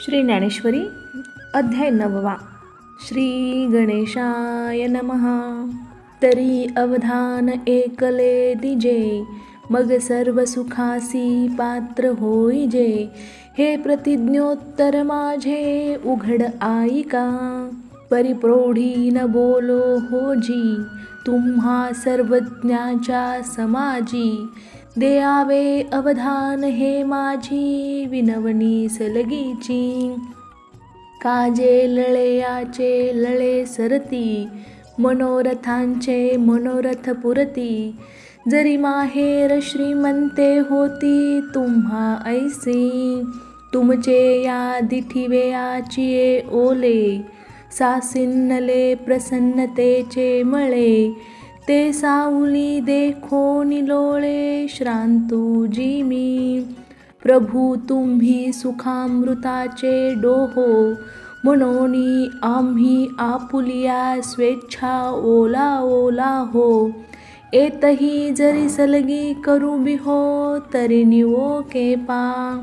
श्री ज्ञानेश्वरी अध्याय 9. श्री गणेशाय नमः. तरी अवधान एकले दिजे, मग सर्व सुखासी पात्र होईजे. हे प्रतिज्ञोत्तर माझे उघड ऐका, परिप्रौढी न बोलो होजी. तुम्हा सर्वज्ञाच्या समाजी, द्यावे अवधान हे माझी विनवणी सलगीची. काजे लळेयाचे लळे सरती, मनोरथांचे मनोरथ पुरती. जरी माहेर श्रीमंते होती तुम्हा ऐसी, तुमचे या दिठिवेयाचिये ओले. सासिन्नले प्रसन्नतेचे मळे, ते सावली देखो निलोळे. श्रांतू मी प्रभू तुम्ही सुखामृताचे डोहो, मनोनी आम्ही आपुलिया स्वेच्छा ओला ओला हो. एतही जरी सलगी करू बिहो, तरी निवो केपा.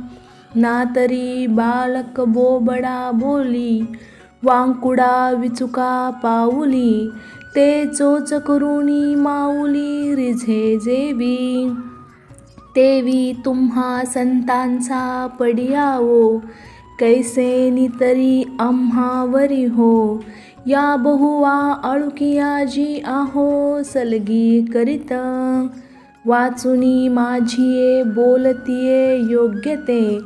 ना तरी बालक बोबडा बोली, वांकुडा विचुका पाऊली. ते चोच करुणी माऊली रिझे जेवी. तेवी तुम्हा संतांचा पडियावो, कैसे नितरी आम्हावरी हो. या बहुवा आळुकियाजी आहो, सलगी करीत. वाचुनी माझिये बोलतिये योग्य ते,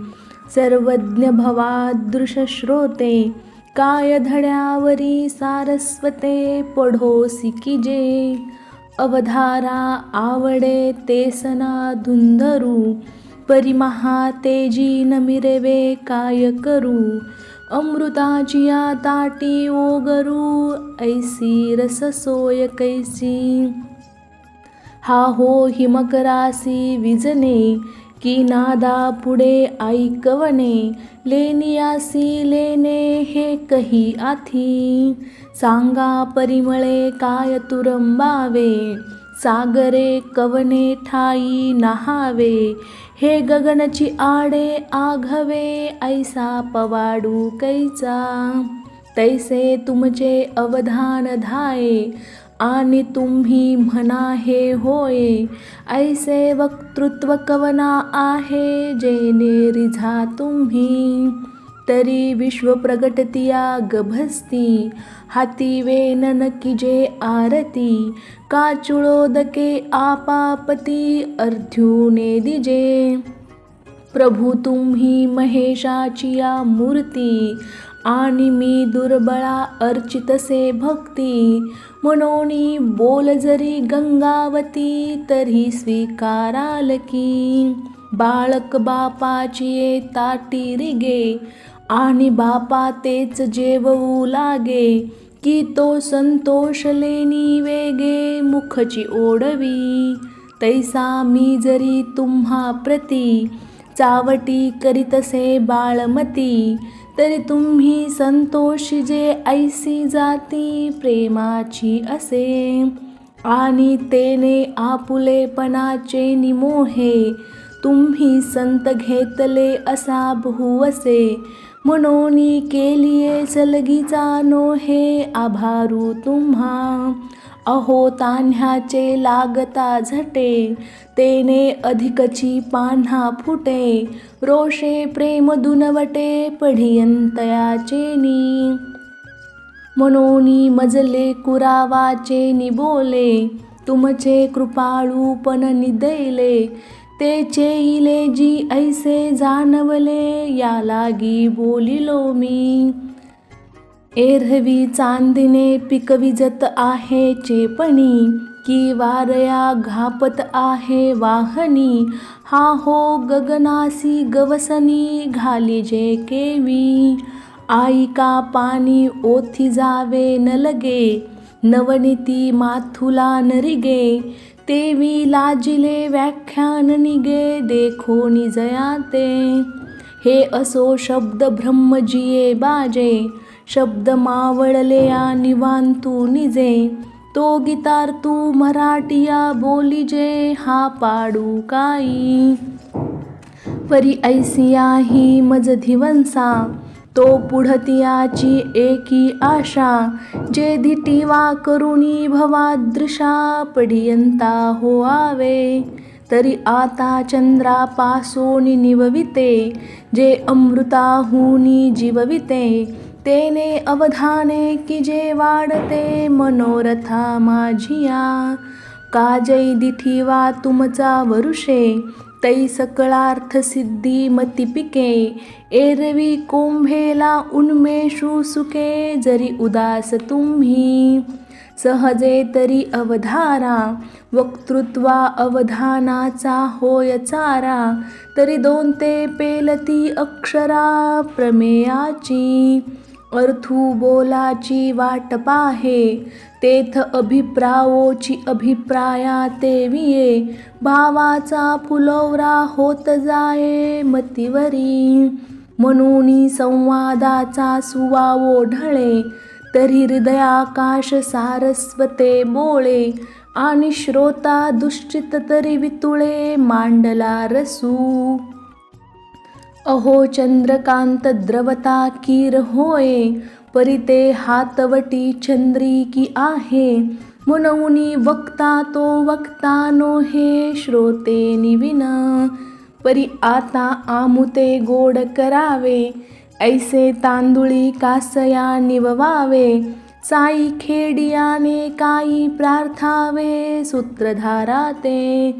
सर्वज्ञ भवादृश श्रोते. काय धड्यावरी सारस्वते, पढो सिकिजे. अवधारा आवडे तेसना धुंधरू, परिमहा तेजी न मिरवे काय करू. अमृताचिया ताटी ओगरू, ऐसी रससोय कैसी. हा हो हिमकरासी विजने, की नादा पुढे ऐकवणे. लेनियासी लेणे हे कही आथी, सांगा परिमळे काय तुरंबावे. सागरे कवने ठाई नहावे, हे गगनची आडे आघवे. ऐसा पवाडू कैचा, तैसे तुमचे अवधान धाये. आणि तुम्ही म्हणा हे होय, ऐसे वक्तृत्व कवना आहे. जेने रिझा तुम्ही, तरी विश्व प्रगटतिया गभस्ती. हाती वेनन किजे आरती, का चुळोदके आपापती अर्ध्युने दिजे. प्रभू तुम्ही महेशाचिया मूर्ती, आणि मी दुर्बळा अर्चितसे भक्ती. मनोनी बोल जरी गंगावती, तरी स्वीकाराल की. बाळक बापाचिये ताटी रिगे, आणि बापा तेच जेवू लागे. की तो संतोष लेनी वेगे, मुखची ओढवी. तैसा मी जरी तुम्हा प्रती, चावटी करीतसे बाळमती. तरी तुम्ही संतोषी जे ऐसी जाती, प्रेमाची असे. आणि तेने आपुलेपणाचे निमोहे, तुम्ही संत घेतले असा बहुवसे. मनोनी केलिये सलगीचा नोहे, आभारू तुम्हा. अहो तान्ह्याचे लागता झटे, तेने अधिकची पान्हा फुटे. रोषे प्रेम दुनवटे, पढियंतयाचेनी. मनोनी मजले कुरावाचे निबोले, तुमचे कृपाळूपण निदैले. ते चेईले जी ऐसे जाणवले, या लागी बोलिलो मी. एरहवी चांदिने पिकविजत आहे चेपणी, की वारया घापत आहे वाहनी. हा हो गगनासी गवसनी, घालिजे केवी. आईका पाणी ओथी जावे न लगे, नवनीती माथुला नरिगे. तेवी लाजिले व्याख्यान निगे, देखो निजयाते. हे असो शब्द ब्रह्मजिये बाजे, शब्द मावळलेया निवांतू निजे. तो गीतार्तू मराठिया बोलिजे, हा पाडू काई. परी ऐसिया ही मज धिवंसा, तो पुढतियाची एकी आशा, जे धिटीवा करुणी भवादृशा पडियंता होआवे. तरी आता चंद्रापासोनी निवविते, जे अमृताहुनी जीवविते. तेने अवधाने की जे वाढते मनोरथा माझिया. काजै दिठीवा तुमचा वरुषे, तै सकळार्थ सिद्धी मती पिके. एरवी कोंभेला उन्मेषू सुखे, जरी उदास तुम्ही. सहजे तरी अवधारा, वक्तृत्वा अवधानाचा होय चारा. तरी दोन ते पेलती अक्षरा प्रमेयाची. अर्थू बोलाची वाट पाहे, तेथ अभिप्रावोची अभिप्राया ते विये. भावाचा फुलोरा होत जाये मतीवरी. म्हणून संवादाचा सुवावो ढळे, तरी हृदयाकाश सारस्वते बोळे. आणि श्रोता दुश्चित तरी वितुळे मांडला रसू. अहो चंद्रकांत द्रवता कीर होय, परी ते हातवटी चंद्रिकी आहे. म्हणून वक्ता तो वक्ता नो हे श्रोते निविन. परी आता आमुते गोड करावे, ऐसे तांदुळी कासया निववावे. साई खेडियाने काही प्रार्थावे, सूत्रधारा ते.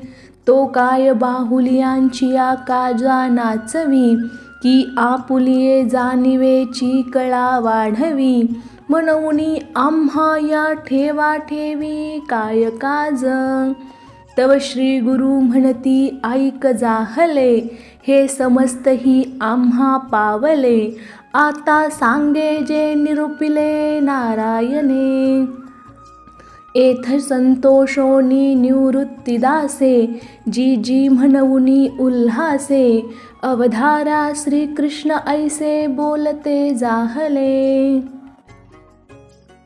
तो काय बाहुलियांची काजा नाचवी, की आपुलिये जाणिवेची कळा वाढवी. म्हणून आम्हा या ठेवा ठेवी काय काज. तव श्री गुरु म्हणती ऐक जाहले, हे समस्तही आम्हा पावले. आता सांगे जे निरूपिले नारायणे. एथ संतोषोनी निवृत्तीदासे, जी जी म्हणूनी उल्हासे. अवधारा श्रीकृष्ण ऐसे बोलते जाहले.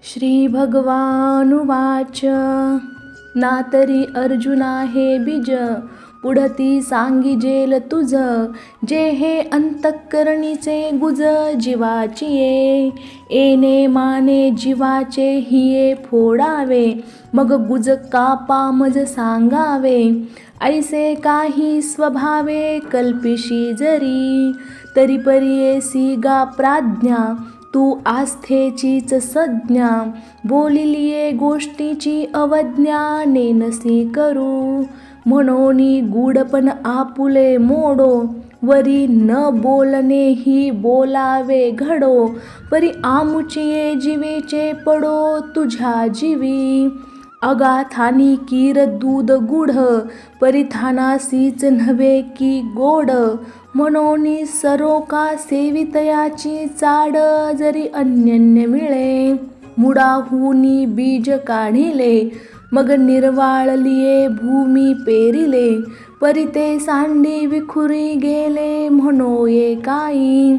श्री भगवानुवाच. ना तरी अर्जुना हे बीज, पुढती सांगिजेल तुझ. जे हे अंतःकरणीचे गुज जीवाची ये. एने माने जीवाचे हिये फोडावे, मग गुज कापा मज सांगावे. ऐसे काही स्वभावे कल्पिशी जरी, तरी परियेसी गा प्राज्ञा. तू आस्थेचीच संज्ञा, बोलिलिये गोष्टीची अवज्ञा नेनसी करू. म्हणून गूढपण आपुले मोडो, वरी न बोलणे ही बोलावे घडो. परी आमुचिये जीवेचे पडो तुझ्या जीवी. अगाथानी कीर दूध गुढ, परिथानासीच नव्हे की गोड. म्हणून सरोका सेवितयाची चाड, जरी अन्यन्य मिळे. मुडाहुनी बीज काढिले, मग निर्वाळलिये भूमी पेरिले. परी ते सांडी विखुरी गेले म्हणोये काही.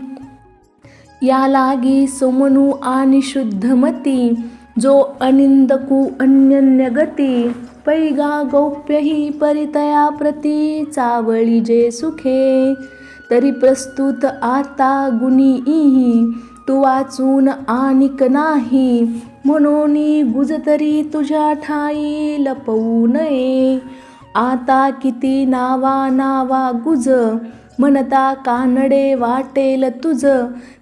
या लागी सुमनू आणि शुद्धमती, जो अनिंदकू अन्यन्य गती. पैगा गौप्यही परितया प्रती, चावळी जे सुखे. तरी प्रस्तुत आता गुणीही, तू वाचून आनिक नाही. म्हणून गुज तरी तुझ्या ठाई लपवू नये. आता किती नावा नावा गुज, म्हणता कानडे वाटेल तुझ.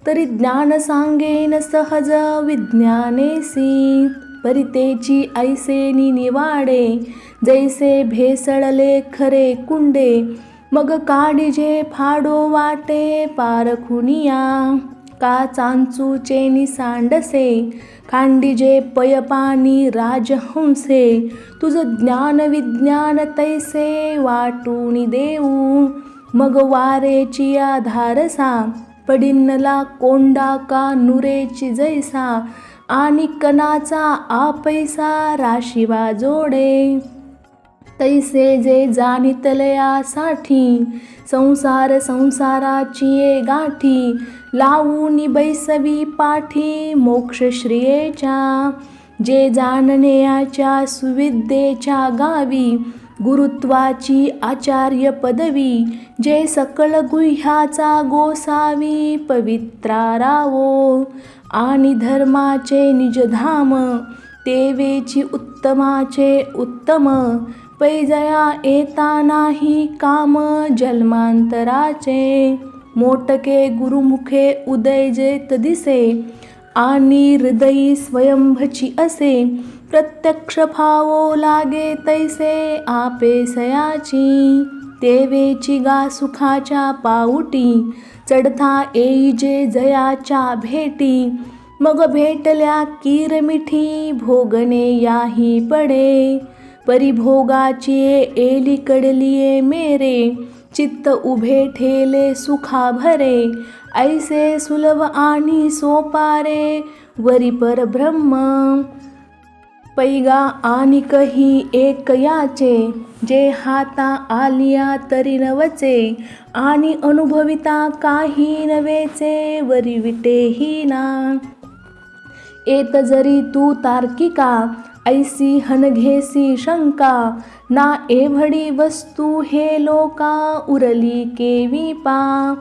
तरी ज्ञान सांगेन सहज विज्ञानेसी. परितेची ऐसेनी निवाडे, जैसे भेसळले खरे कुंडे. मग काडिजे फाडो वाटे पारखुनिया. का चांचूचे सांडसे, खांडिजे पयपानी राजहंसे. तुझं ज्ञान विज्ञान तैसे वाटून देऊ. मग वारेची धारसा, पडिन्नला कोंडा का नुरेची जैसा. आणि कणाचा आपैसा राशिवा जोडे. तैसे जे जाणितलयासाठी, संसार संसाराची ये गाठी. लावून बैसवी पाठी मोक्षश्रियेच्या. जे जाणण्याच्या सुविद्येच्या गावी, गुरुत्वाची आचार्य पदवी, जे सकळ गुह्याचा गोसावी पवित्रा रावो. आणि धर्माचे निजधाम, तेवेची उत्तमाचे उत्तम. पैजया येता नाही काम जन्मांतराचे. मोटके गुरुमुखे उदय जेत दिसे, आणि हृदयी स्वयंभची असे. प्रत्यक्ष फावो लागे तैसे आपेसयाची. तेवेची गा सुखाच्या पाऊटी, चढता येई जे जयाच्या भेटी. मग भेटल्या कीर मिठी, भोगणे याही पडे. परिभोगाची एली कडलिये मेरे, चित्त उभे ठेले सुखा भरे. ऐसे सुलभ आणि सोपारे, वरी परब्रह्म. पैगा आणि कही एक याचे, जे हाता आलिया तरी नवचे. आणि अनुभविता काही नवेचे, वरी विटेही ना. येत जरी तू तार्किका, ऐसी हनघेसी शंका. ना एवढी वस्तू हे लोका, उरली केवी पा.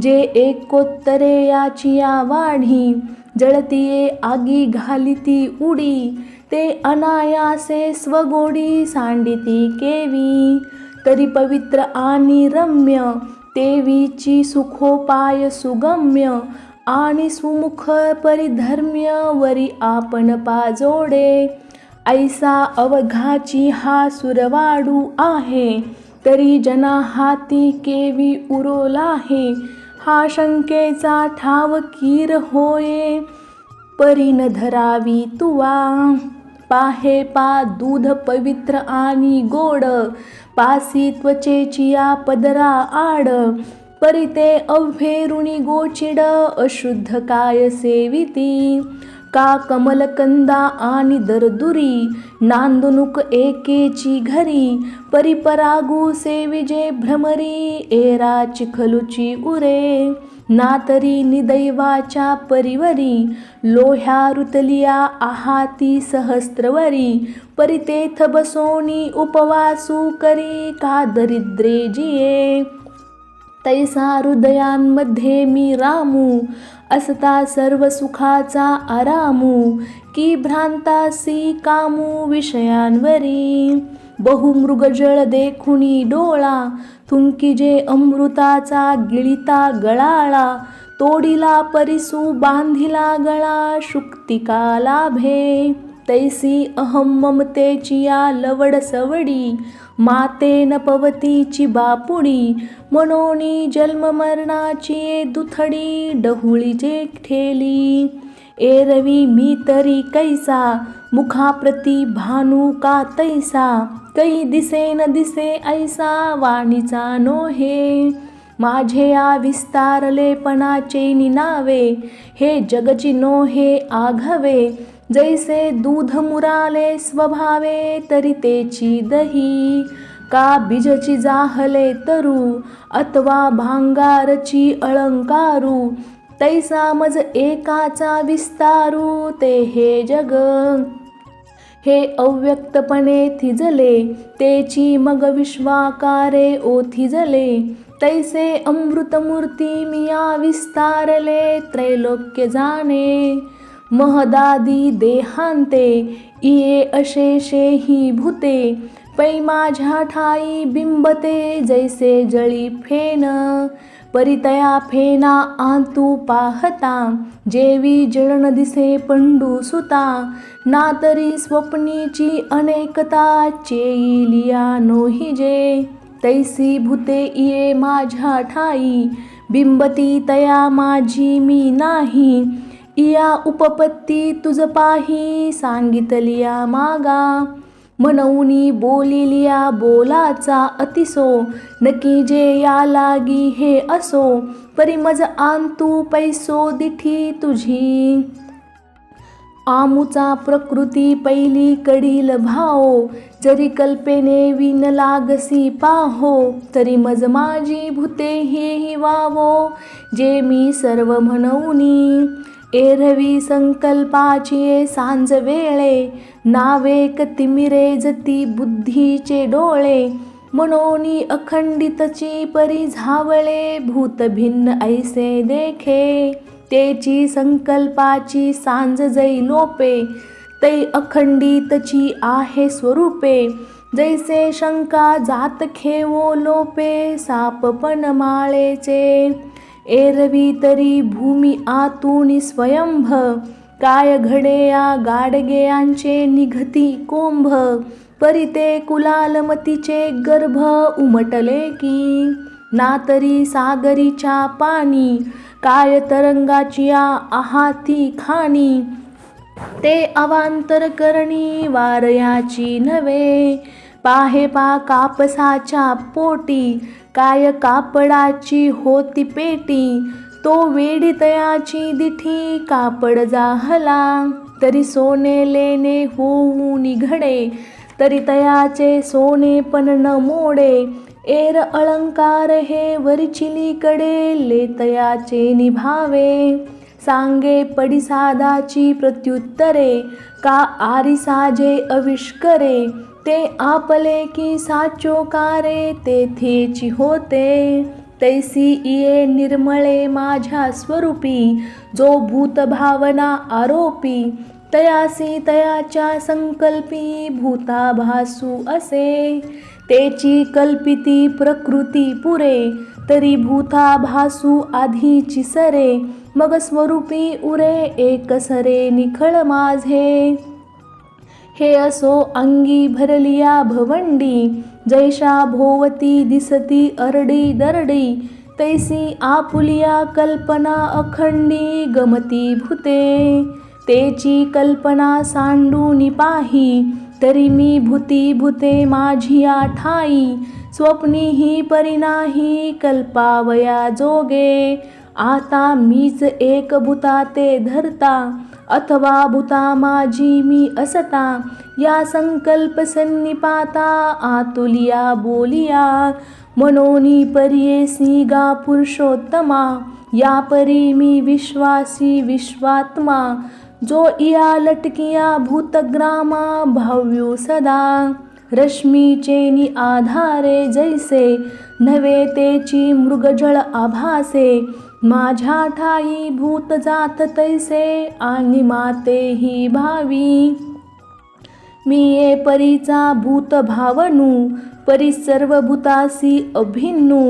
जे एकोत्तरे याचिया वाढी, जळतिये आगी घालिती उडी. ते अनायासे स्वगोडी, सांडिती केवी. तरी पवित्र आणि रम्य, तेवीची सुखोपाय सुगम्य. आणि सुमुख परिधर्म्य, वरी आपण पाजोडे. ऐसा अवघाची हा सुरवाडू आहे, तरी जना हाती केवी उरोलाहे. हा शंकेचा ठाव कीर होये, परी न धरावी तुवा. पाहे पा दूध पवित्र आणि गोड, पासी त्वचेचिया पदरा आड. परी ते अव्हेरुणी गोचिड, अशुद्ध काय सेविती. का कमलकंदा आणि दरदुरी, नांदनुक एकेची घरी. परिपरागू सेविजे भ्रमरी, एरा चिखलुची उरे. ना तरी निदैवाच्या परिवरी, लोह्या रुतलिया आहाती सहस्त्रवरी. परितेथ बसोनी उपवासू करी, का दरिद्रे जिये. तैसा हृदयांमध्ये मी रामू, असता सर्व सुखाचा आरामू. की भ्रांतासी कामू विषयांवरी. बहुमृगजळ देखुनी डोळा, थुंकी जे अमृताचा गिळिता गळाळा. तोडिला परिसू बांधिला गळा, शुक्तिका लाभे. तैसी अहम ममतेची या लवड सवडी, मातेन पवतीची बापुडी. मनोनी जन्म मरणाची दुथडी, डहुळीचे ठेली. एरवी मी तरी कैसा, मुखाप्रती भानू का तैसा. कै दिसे न दिसे ऐसा, वाणीचा नोहे. माझे या विस्तारलेपणाचे निनावे, हे जगची नोहे आघवे. जैसे दूध मुराले स्वभावे, तरी तेची दही. का बीजची जाहले तरू, अथवा भांगारची अलंकारू. तैसा मज एकाचा विस्तारू, ते हे जग. हे अव्यक्तपणे थिजले, तेची मग विश्वाकारे ओथिजले. तैसे अमृतमूर्ती मिया विस्तारले, त्रैलोक्य जाणे. महदादी देहांते, इये अशेषे ही भूते. पै माझ्या ठाई बिंबते, जैसे जळी फेन. परितया फेना आंतू पाहता, जेवी जळण दिसे पंडू सुता. ना तरी स्वप्नीची अनेकता, चेईलिया नोहिजे. तैसी भूते इये माझ्या ठाई, बिंबती तया माझी मी नाही. इया उपपत्ती तुझ पाही, सांगितलिया मागा. मनवुनी बोलिलिया बोलाचा अतिसो, नकी जे या लागी हे असो. परी मज आंतू पैसो दिठी तुझी. आमुचा प्रकृती पहिली कडील भाओ, जरी कल्पेने विन लागसी पाहो. तरी मज माझी भूते हेही वावो, जे मी सर्व म्हणवुनी. एरवी संकल्पाची सांज वेळे, नावेक तिमिरे जती बुद्धीचे डोळे, मनोनी अखंडितची परी झावळे, भूत भिन्न ऐसे देखे, तेची संकल्पाची सांज जै लोपे, तै अखंडितची आहे स्वरूपे, जैसे शंका जात खेवो लोपे, सापपन माळेचे, एरवी तरी भूमी आतूनी स्वयंभ, काय घडे या गाडगेयांचे निघती कोंभ, परी ते कुलालमतीचे गर्भ उमटले की, ना तरी सागरीच्या पाणी, काय तरंगाची आहाती खाणी, ते अवांतर करणी वारयाची नव्हे, पाहे पा कापसाच्या पोटी, काय कापडाची होती पेटी, तो वेडी तयाची दिठी कापड जाहला, तरी सोने लेणे होऊ निघडे, तरी तयाचे सोने पण न मोडे, एर अलंकार हे वरचिलीकडे, ले तयाचे निभावे, सांगे पडिसादाची प्रत्युत्तरे, का आरी साजे अविष्करे, ते आपले की साचोकारे, तेथेची होते, तैसी इये निर्मळे माझ्या स्वरूपी, जो भूत भावना आरोपी, तयासी तयाच्या संकल्पी भूताभासू असे, तेची कल्पिती प्रकृती पुरे, तरी भूताभासू आधीची सरे, मग स्वरूपी उरे एक सरे निखळ माझे, हे असो अंगी भरलिया भवंडी, जैशा भोवती दिसती अरडी दरडी, तैसी आपुलिया कल्पना अखंडी गमती भूते, तेची कल्पना सांडूनी पाही, तरी मी भूती भूते माझिया ठाई, स्वप्नी ही परिनाही कल्पावया जोगे, आता मीच एक भूता ते धरता, अथवा भूता माझी मी असता, या संकल्प सन्निपाता आतुलिया बोलिया, मनोनी पर्येसी गा पुरुषोत्तमा, या परी मी विश्वासी विश्वात्मा, जो इया लटकिया भूतग्रामा भाव्यो सदा, रश्मीचेनी आधारे जैसे, नव्हे तेची मृगजळ आभासे, माझ्या ठाई भूत जात तैसे, आणि मातेही भावी, मी ये परीचा भूत भावनू, परी सर्व भूतासी अभिन्नू,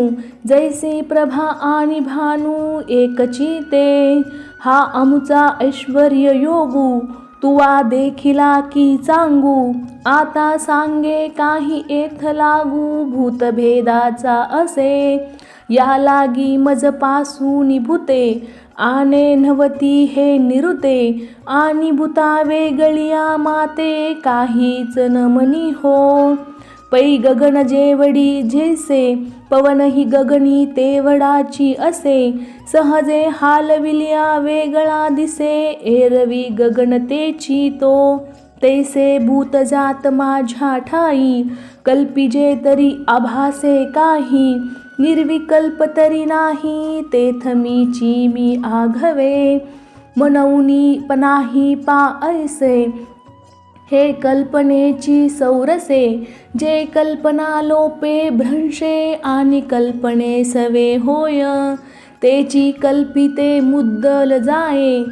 जैसी प्रभा आणि भानू एकची ते, हा अमुचा ऐश्वर्य योगू, तुवा देखिला की चांगू, आता सांगे काही एथ लागू, भूतभेदाचा असे, या लागी मज पासूनी भूते, आने नव्हती हे निरुते, आणि भूता वेगळिया माते, काहीच न मनी हो, पै गगन जेवढी जैसे, पवन ही गगनी तेवढाची असे, सहजे हालविल्या वेगळा दिसे, एरवी गगन तेची तो, तैसे भूत जात माझ्या ठाई, कल्पिजे तरी आभासे काही, निर्विकल्प तरी नाही, तेथ मीची मी आघवे, मनवनी पनाही पा ऐसे, हे कल्पनेची सौरसे, जे कल्पना लोपे भ्रंशे, आणि कल्पने सवे होय, तेची कल्पिते मुद्दल जाये,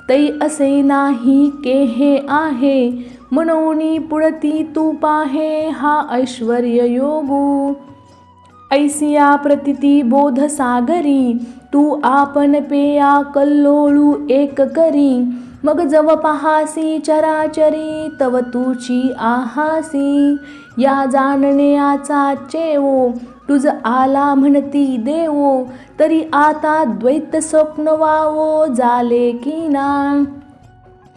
तै असे नाही के हे आहे, मनोनी पुढती तू पाहे हा ऐश्वर्य योगू, ऐसिया प्रतिती बोध सागरी, तू आपण पेया कल्लोळू एक करी, मग जव पहासी चराचरी, तव तुची आहासी, या जाणण्याचा चेवो, तुझ आला म्हणती देवो, तरी आता द्वैत स्वप्न वावो, जाले की ना,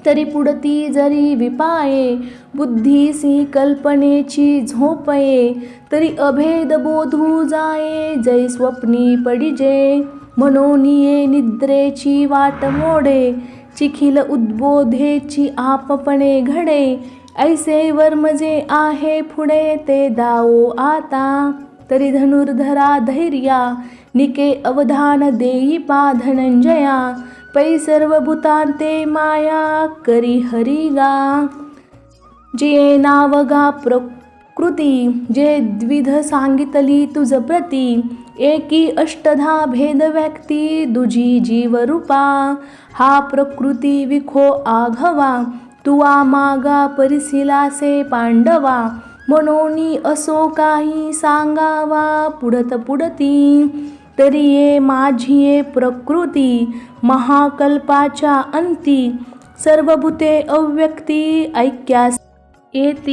तरी पुढती जरी विपाये, बुद्धीसी कल्पनेची झोपये, तरी अभेद बोधू जाये, जै स्वप्नी पडिजे, मनोनिये निद्रेची वाट मोडे, चिखिल उद्बोधेची आपपणे घडे, ऐसे वर्मजे आहे पुढे ते दावो आता, तरी धनुर्धरा धैर्या, निके अवधान देई पा धनंजया, पै सर्वभूतांते माया करी हरी गा. जे नावगा प्रकृती जे द्विध सांगितली तुझ प्रती. एकी अष्टधा भेद व्यक्ती दुजी जीवरूपा. हा प्रकृती विखो आघवा तुवा मागा परिसिलासे पांडवा. मनोनी असो काही सांगावा पुढत पुढती. तरी ये माझी ये प्रकृती महाकल्पाच्या अंती. सर्वभूते अव्यक्ती ऐक्यास येती.